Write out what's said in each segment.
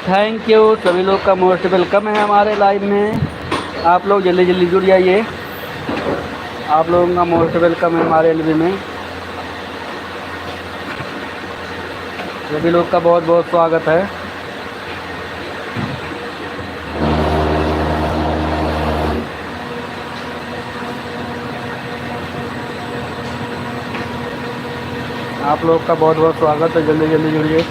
Thank you सभी लोग का मोस्ट वेलकम है हमारे लाइव में। आप लोग जल्दी जल्दी जुड़ जाइए। आप लोगों का मोस्ट वेलकम है हमारे लाइव में। सभी लोग का बहुत बहुत स्वागत है। आप लोग का बहुत बहुत स्वागत है। जल्दी जल्दी जुड़िए।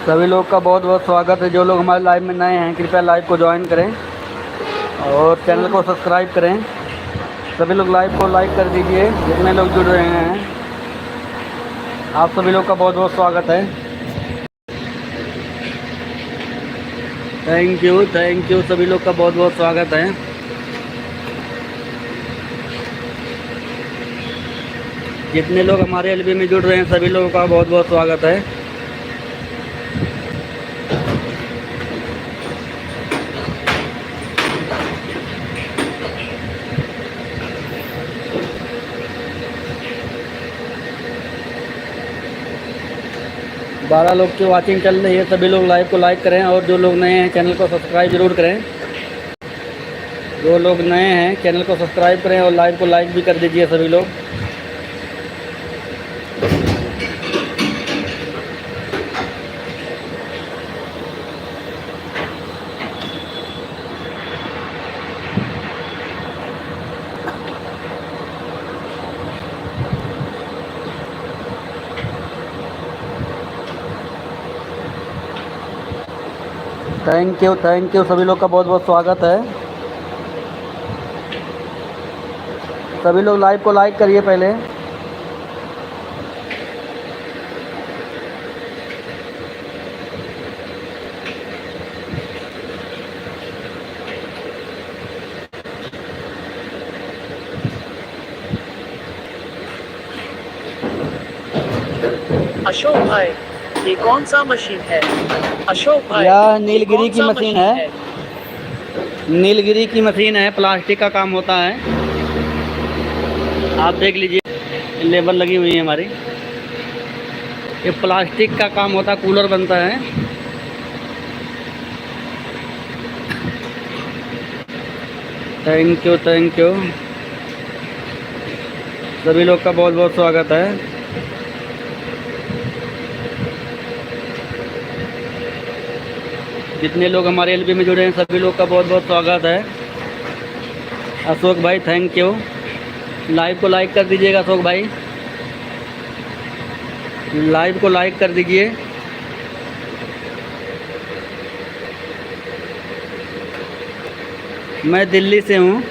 सभी लोग का बहुत बहुत स्वागत है। जो लोग हमारे लाइव में नए हैं कृपया लाइव को ज्वाइन करें और चैनल को सब्सक्राइब करें। सभी लोग लाइव को लाइक कर दीजिए जितने लोग जुड़ रहे हैं। आप सभी लोग का बहुत बहुत स्वागत है। थैंक यू सभी लोग का बहुत बहुत स्वागत है। जितने लोग हमारे एलबी में जुड़ रहे हैं सभी लोगों का बहुत बहुत स्वागत है। बारह लोग की वाचिंग चल रही है। सभी लोग लाइव को लाइक करें और जो लोग नए हैं चैनल को सब्सक्राइब ज़रूर करें। जो लोग नए हैं चैनल को सब्सक्राइब करें और लाइव को लाइक भी कर दीजिए सभी लोग। थैंक यू सभी लोग का बहुत बहुत स्वागत है। सभी लोग लाइव को लाइक करिए पहले। अशोक भाई, ये कौन सा मशीन है? अशोक भाई, यह नीलगिरी की कौन सा मशीन है। नीलगिरी की मशीन है। प्लास्टिक का काम होता है। आप देख लीजिए लेबल लगी हुई है हमारी। ये प्लास्टिक का काम होता है। कूलर बनता है। थैंक यू सभी लोग का बहुत बहुत स्वागत है। जितने लोग हमारे एलबी में जुड़े हैं सभी लोग का बहुत बहुत स्वागत है। अशोक भाई थैंक यू। लाइव को लाइक कर दीजिएगा अशोक भाई। लाइव को लाइक कर दीजिए। मैं दिल्ली से हूँ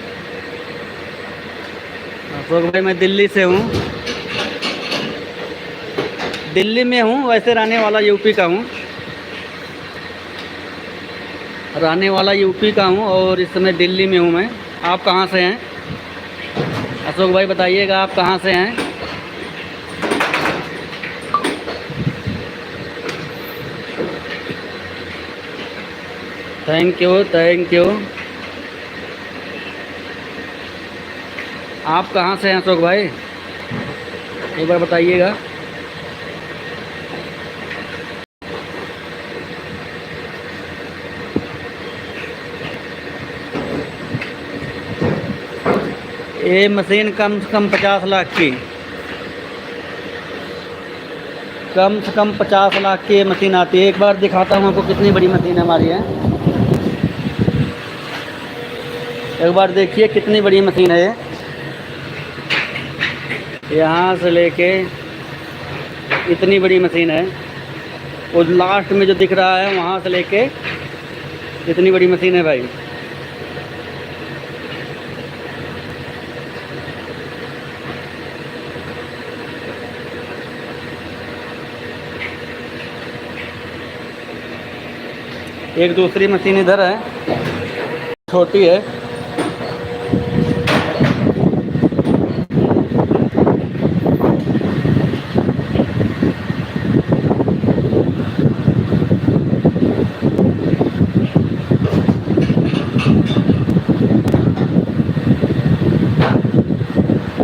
अशोक भाई। मैं दिल्ली से हूँ। दिल्ली में हूँ, वैसे रहने वाला यूपी का हूँ। रहने वाला यूपी का हूँ और इस समय दिल्ली में हूँ मैं। आप कहाँ से हैं अशोक भाई? बताइएगा आप कहाँ से हैं। थैंक यू आप कहाँ से हैं अशोक भाई? एक बार बताइएगा। ये मशीन कम से कम 50 लाख की, कम से कम 50 लाख की ये मशीन आती है। एक बार दिखाता हूँ आपको कितनी बड़ी मशीन हमारी है। एक बार देखिए कितनी बड़ी मशीन है ये। यहाँ से लेके इतनी बड़ी मशीन है, और लास्ट में जो दिख रहा है वहाँ से लेके इतनी बड़ी मशीन है भाई। एक दूसरी मशीन इधर है, छोटी है।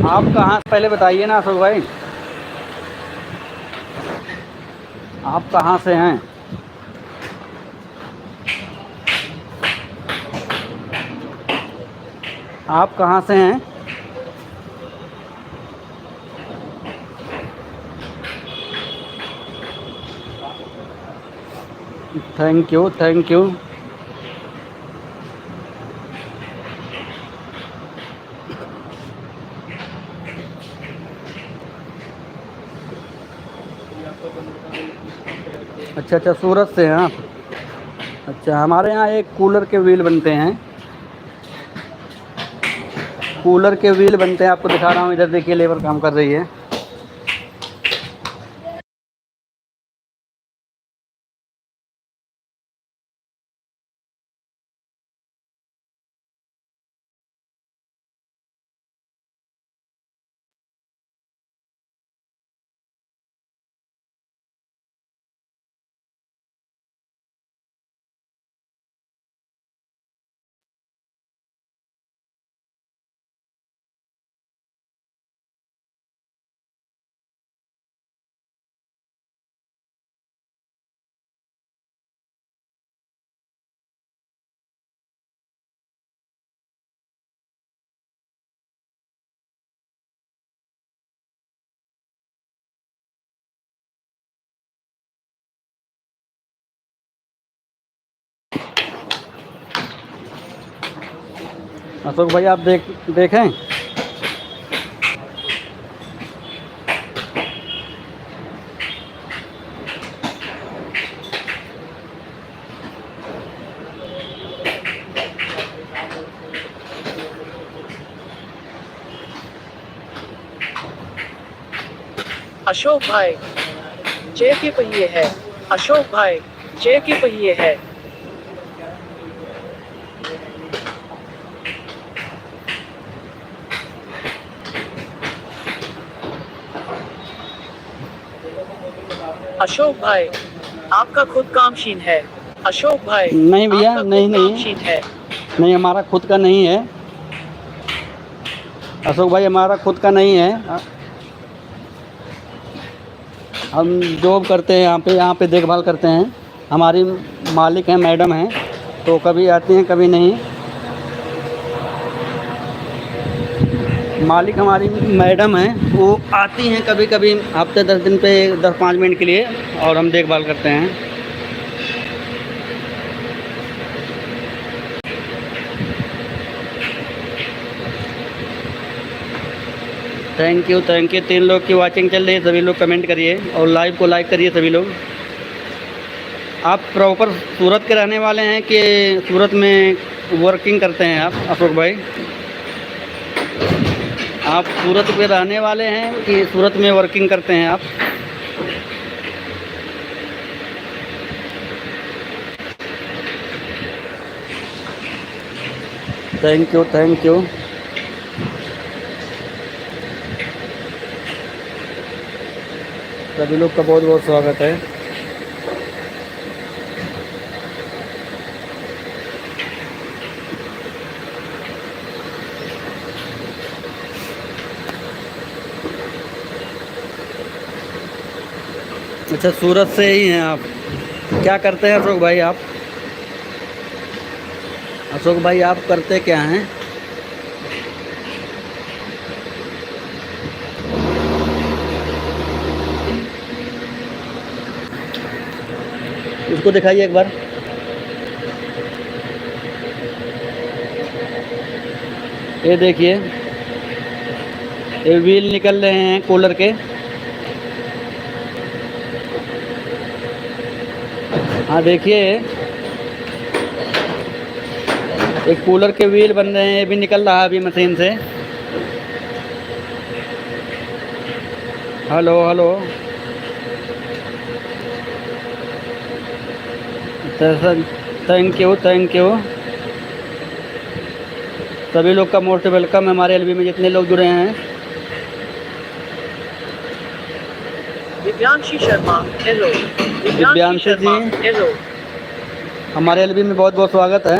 आप कहाँ से, पहले बताइए ना अशोक भाई, आप कहाँ से हैं? आप कहाँ से हैं? Thank you, thank you. अच्छा अच्छा, सूरत से हैं आप? अच्छा, हमारे यहाँ एक कूलर के व्हील बनते हैं, कूलर के व्हील बनते हैं। आपको दिखा रहा हूँ, इधर देखिए लेबर काम कर रही है। अशोक भाई आप देखें। अशोक भाई, जे के पहिए है। अशोक भाई, जे के पहिए है। अशोक भाई, आपका खुद का मशीन है। अशोक भाई, नहीं भैया, आपका खुद नहीं का नहीं मशीन है। नहीं, हमारा खुद का नहीं है अशोक भाई, हमारा खुद का नहीं है। हम जॉब करते हैं यहाँ पे देखभाल करते हैं। हमारी मालिक हैं, मैडम हैं, तो कभी आती हैं कभी नहीं। मालिक हमारी मैडम हैं, वो आती हैं कभी कभी, हफ्ते 10 दिन पे 10-5 मिनट के लिए, और हम देखभाल करते हैं। Thank you, thank you. 3 लोग की वाचिंग चल रही है, सभी लोग कमेंट करिए और लाइव को लाइक करिए सभी लोग। आप प्रॉपर सूरत के रहने वाले हैं कि सूरत में वर्किंग करते हैं आप अशोक भाई? आप सूरत के रहने वाले हैं कि सूरत में वर्किंग करते हैं आप? Thank you, thank you. सभी लोग का बहुत बहुत स्वागत है। अच्छा, सूरत से ही हैं आप। क्या करते हैं अशोक भाई आप? अशोक भाई आप करते क्या हैं? इसको दिखाइए एक बार। ये देखिए, ये व्हील निकल रहे हैं कूलर के। हाँ देखिए, एक कूलर के व्हील बन रहे हैं, ये भी निकल रहा है अभी मशीन से। Hello hello. Thank you thank you. सभी लोग का मोस्ट वेलकम है हमारे एलबी में, जितने लोग जुड़े हैं। दिव्यांशी शर्मा हेलो। दिव्यांशी शर्मा जी। हेलो। हमारे एलबी में बहुत बहुत स्वागत है।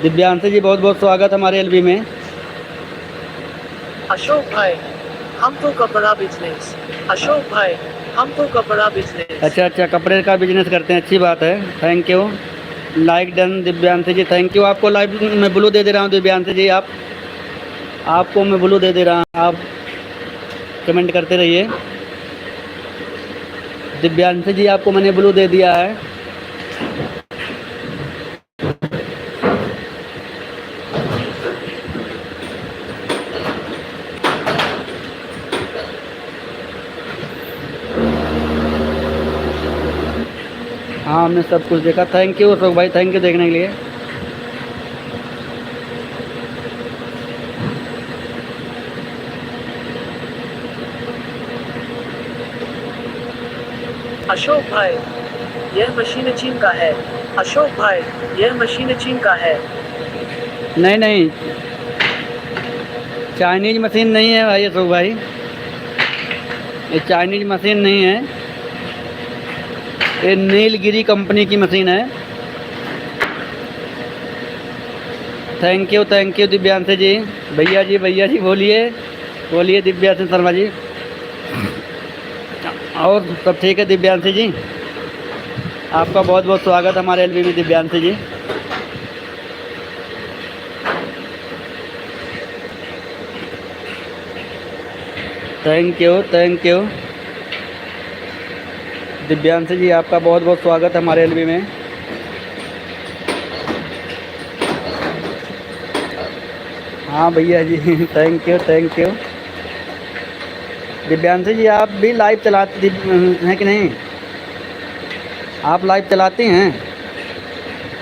दिव्यांशी जी बहुत बहुत स्वागत हमारे एलबी में। अशोक भाई हम तो कपड़ा बिजनेस। अशोक भाई हम तो कपड़ा बिजनेस। अच्छा अच्छा, कपड़े का बिजनेस करते हैं, अच्छी बात है। Thank you. Like done Divyanshi ji, thank you. आपको लाइव में ब्लू दे दे रहा हूँ दिव्यांशी जी। आपको मैं ब्लू दे दे रहा हूँ, आप कमेंट करते रहिए। दिव्यांशी जी आपको मैंने ब्लू दे दिया है। हाँ, हमने सब कुछ देखा। थैंक यू अशोक भाई, थैंक यू देखने के लिए। अशोक भाई यह मशीन चीन का है। अशोक भाई यह मशीन चीन का है। नहीं नहीं, चाइनीज मशीन नहीं है भाई अशोक भाई, ये चाइनीज मशीन नहीं है, ये नीलगिरी कंपनी की मशीन है। थैंक यू दिव्यांशी जी। भैया जी बोलिए बोलिए दिव्यांशी शर्मा जी। और सब ठीक है दिव्यांशी जी? आपका बहुत बहुत स्वागत हमारे एलबी में दिव्यांशी जी। थैंक यू दिव्यांशी जी, आपका बहुत बहुत स्वागत हमारे एलबी में। हाँ भैया जी थैंक यू। दिव्यांशी जी आप भी लाइव चलाती हैं कि नहीं? आप लाइव चलाती हैं?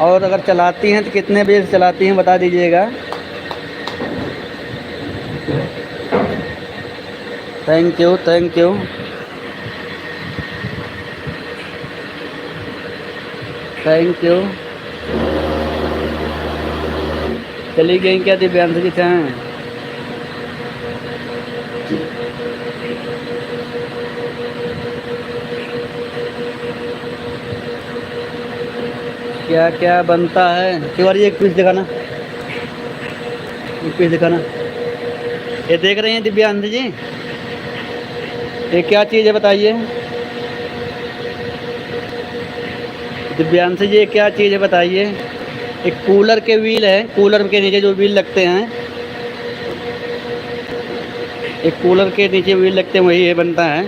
और अगर चलाती हैं तो कितने बजे से चलाती हैं बता दीजिएगा। Thank you. चली गई क्या दिव्यांशी जी? हैं क्या क्या बनता है? तिवारी एक पीस दिखाना, एक पीस दिखाना। ये देख रही हैं दिव्यांशी जी, ये क्या चीज़ है बताइए दिव्यांशी जी, ये क्या चीज़ है बताइए? एक कूलर के व्हील है, कूलर के नीचे जो व्हील लगते हैं, एक कूलर के नीचे व्हील लगते हैं, वही ये बनता है।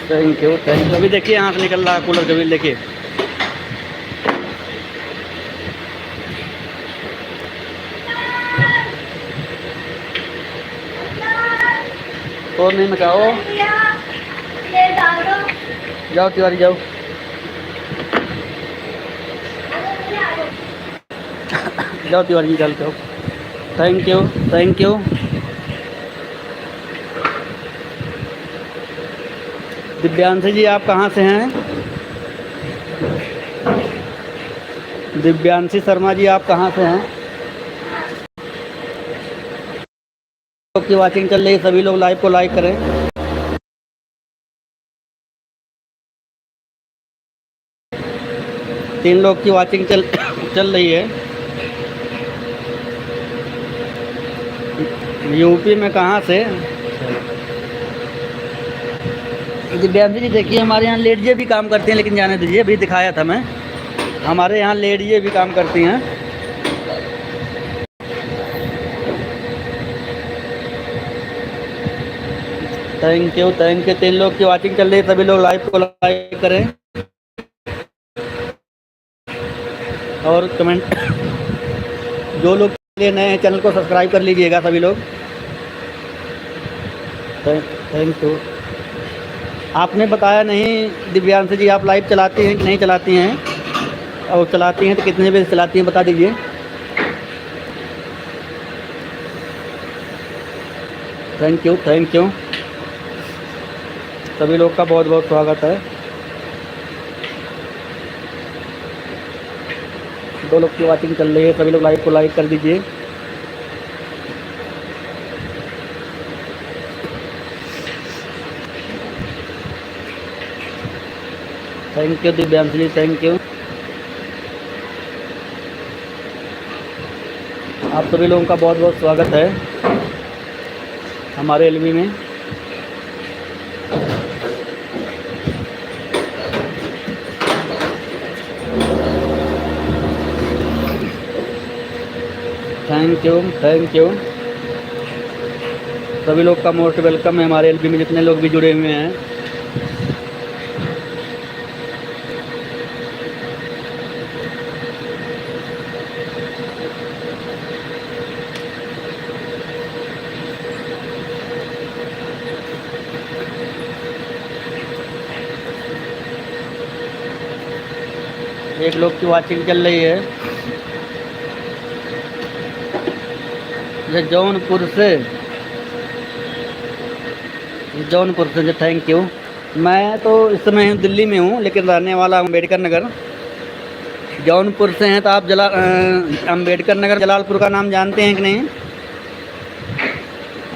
Thank you. अभी देखिए यहाँ से निकल रहा है कूलर का व्हील, देखिए। और नहीं मचाओ, जाओ तिवारी जाओ। जाओ तिवारी जी, जाओ। Thank you. दिव्यांशी जी आप कहाँ से हैं? दिव्यांशी शर्मा जी आप कहाँ से हैं? की वाचिंग चल रही है, सभी लोग लाइव को लाइक करें। 3 लोग की वाचिंग चल रही है। यूपी में कहाँ से? दिव्यांशी जी देखिए, हमारे यहाँ लेडीज़ें भी काम करती हैं, लेकिन जाने दीजिए, अभी दिखाया था मैं। हमारे यहाँ लेडीज़ें भी काम करती हैं। थैंक यू 3 लोग की वाचिंग चल रही है। सभी लोग लाइव को लाइक करें और कमेंट। जो लोग नए हैं चैनल को सब्सक्राइब कर लीजिएगा सभी लोग। Thank you. आपने बताया नहीं दिव्यांशी जी, आप लाइव चलाती हैं कि नहीं चलाती हैं, और चलाती हैं तो कितने बजे चलाती हैं बता दीजिए। Thank you. सभी लोग का बहुत बहुत स्वागत है। 2 लोग की वाचिंग चल रही है। सभी लोग लाइव को लाइक कर दीजिए। Thank you Divyanshi ji, thank you. आप सभी लोगों का बहुत बहुत स्वागत है हमारे एलवी में। Thank you. सभी लोग का मोस्ट वेलकम है हमारे एलबी में, जितने लोग भी जुड़े हुए हैं। एक लोग की वाचिंग चल रही है। ये जौनपुर से जो थैंक यू। मैं तो इस समय दिल्ली में हूँ, लेकिन रहने वाला हूँ अम्बेडकर नगर। जौनपुर से हैं तो आप अम्बेडकर नगर जलालपुर का नाम जानते हैं कि नहीं?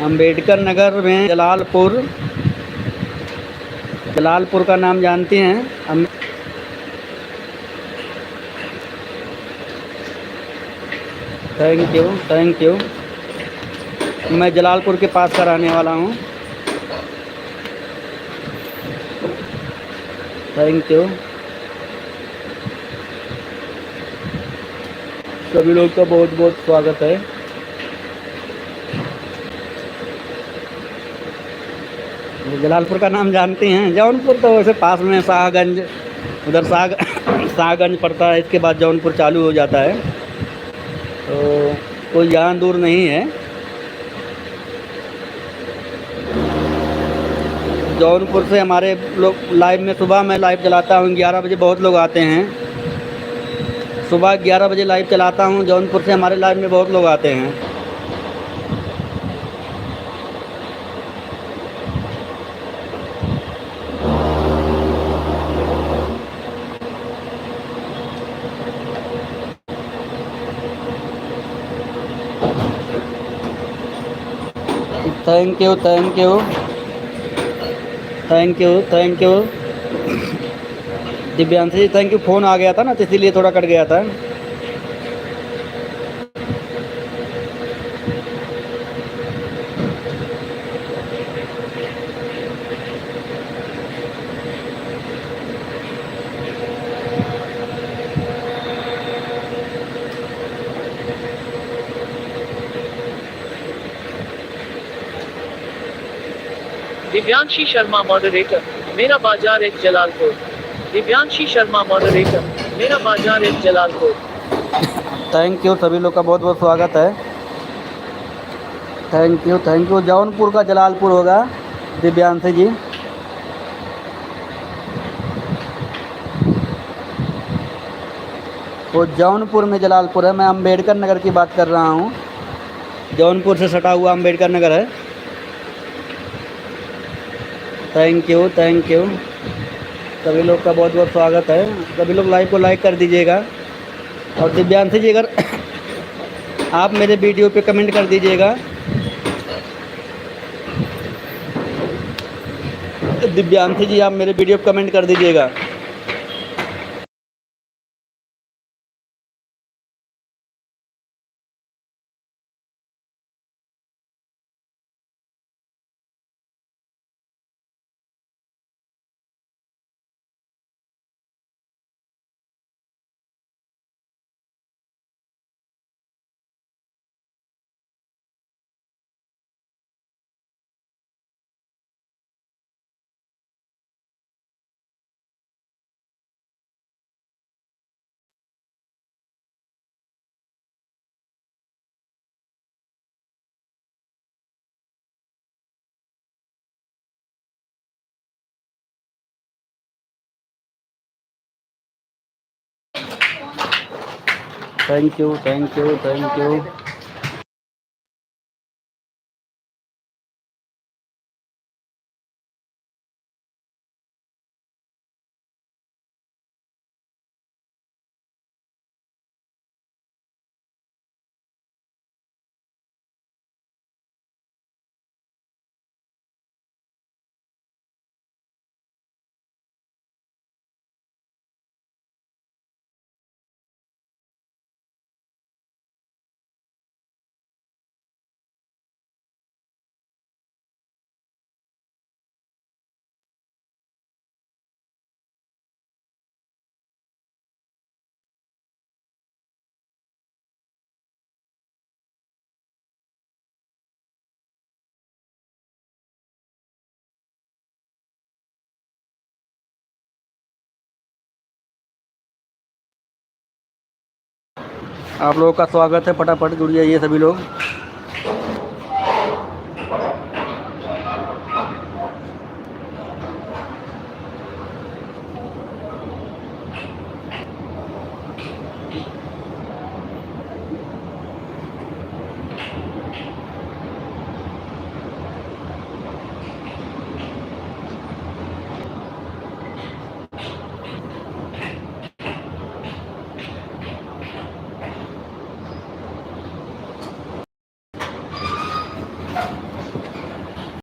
अम्बेडकर नगर में जलालपुर का नाम जानते हैं? Thank you. मैं जलालपुर के पास का रहने वाला हूँ। Thank you. सभी लोग का बहुत बहुत स्वागत है। जलालपुर का नाम जानते हैं? जौनपुर तो वैसे पास में शाहगंज, उधर शाहगंज पड़ता है, इसके बाद जौनपुर चालू हो जाता है, तो कोई यहाँ दूर नहीं है। जौनपुर से हमारे लोग लाइव में, सुबह मैं लाइव चलाता हूँ 11 बजे, बहुत लोग आते हैं। सुबह 11 बजे लाइव चलाता हूँ जौनपुर से, हमारे लाइव में बहुत लोग आते हैं। Thank you Divyanshi ji, thank you. Phone आ गया था ना, तो इसीलिए थोड़ा कट गया था। दिव्यांशी शर्मा मॉडरेटर, मेरा बाजार एक जलालपुर। दिव्यांशी शर्मा मॉडरेटर, मेरा बाजार एक जलालपुर। Thank you. सभी लोग का बहुत बहुत स्वागत है। Thank you. जौनपुर का जलालपुर होगा दिव्यांशी जी। वो जौनपुर में जलालपुर है, मैं अम्बेडकर नगर की बात कर रहा हूँ। जौनपुर से सटा हुआ अम्बेडकर नगर है। Thank you. सभी लोग का बहुत बहुत स्वागत है। सभी लोग लाइव को लाइक कर दीजिएगा। और दिव्यांशी जी, अगर आप मेरे वीडियो पे कमेंट कर दीजिएगा। दिव्यांशी जी, आप मेरे वीडियो पे कमेंट कर दीजिएगा। Thank you, thank you, thank you. आप लोगों का स्वागत है, फटाफट जुड़ जाइए सभी लोग।